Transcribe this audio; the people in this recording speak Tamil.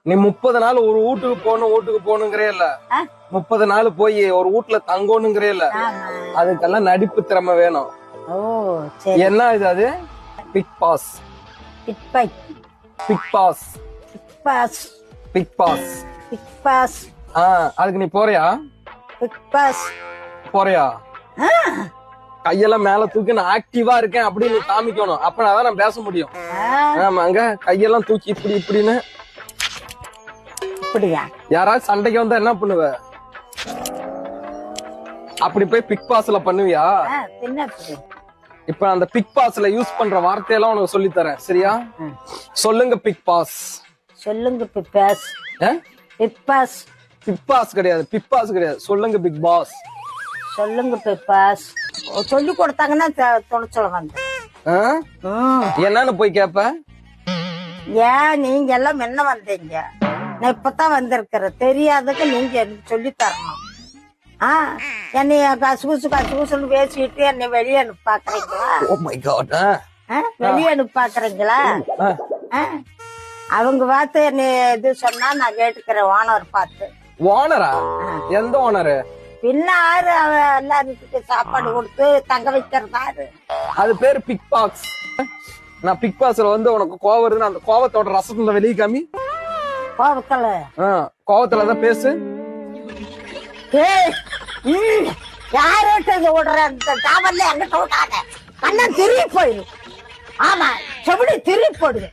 நீ 30 நாள் ஒரு வீட்டுக்கு போகணுங்கிறே இல்ல, 30 நாள் போய் ஒரு வீட்டுல தங்கணுங்கிறே இல்ல, அதுக்கெல்லாம் நடிப்பு திறமை வேணும். ஓ சரி. என்ன இது? அது Big Boss. Big Boss. Big Boss. Big Boss. Big Boss. Big Boss. அதுக்கு நீ போறியா? பிக் பாஸ் போறியா? கையெல்லாம் மேல தூக்கி நான் ஆக்டிவா இருக்கேன் அப்படின்னு நீ காமிக்கணும். அப்பதான் நான் பேச முடியும். ஆமாங்க, கையெல்லாம் தூக்கி இப்படி இப்படின்னு. அப்படியா? யாராவது சண்டைக்கு வந்தா என்ன பண்ணுவ? அப்படி போய் பிக் பாஸ்ல பண்ணுவியா? இப்ப அந்த பிக் பாஸ்ல யூஸ் பண்ற வார்த்தையெல்லாம் உனக்கு சொல்லி தரேன், சரியா? சொல்லுங்க பிக் பாஸ். சொல்லுங்க Big Boss. Big Boss. Big Boss கிடையாது, பிக் பாஸ் கிடையாது. சொல்லுங்க பிக் பாஸ். சொல்லுங்க பிக் பாஸ். சொல்லி கொடுத்தாங்கன்னா தொலைச்சல வந்தேன். என்னன்னு போய் கேப்ப? ஏன் நீங்க எல்லாம் என்ன வந்தீங்க? நான் இப்பதான் வந்திருக்கிறேன். தெரியாததுக்கு நீங்க எனக்கு சொல்லி தரணும். என்னைய கசுகுசுன்னு பேசிட்டு என்னை வெளியே அனுப்பி பாக்குறீங்களா? Oh my God. வெளியே அனுப்பி பாக்குறீங்களா? அவங்க பார்த்து என்ன இது சொன்னா நான் கேட்டுக்கிறேன். ஓனர் பார்த்து. ஓனரா? எந்த ஓனரு? பின்ன ஆறு எல்லாருக்கு சாப்பாடு கொடுத்து தங்க வைக்கிறதாரு. அது பேரு பிக் பாஸ். நான் பிக் பாஸ்ல வந்து உனக்கு கோவம் வருதுன்னு அந்த கோவத்தோட ரசத்தை வெளியே காமி. கோவத்துலதான் பேசு. யார்கிட்ட விடுற அந்த டாவல்ல எங்கிட்ட விட்டாங்க. கண்ணன் திரும்பி போயிரு. ஆமா, செபடி திரும்பி போடுது.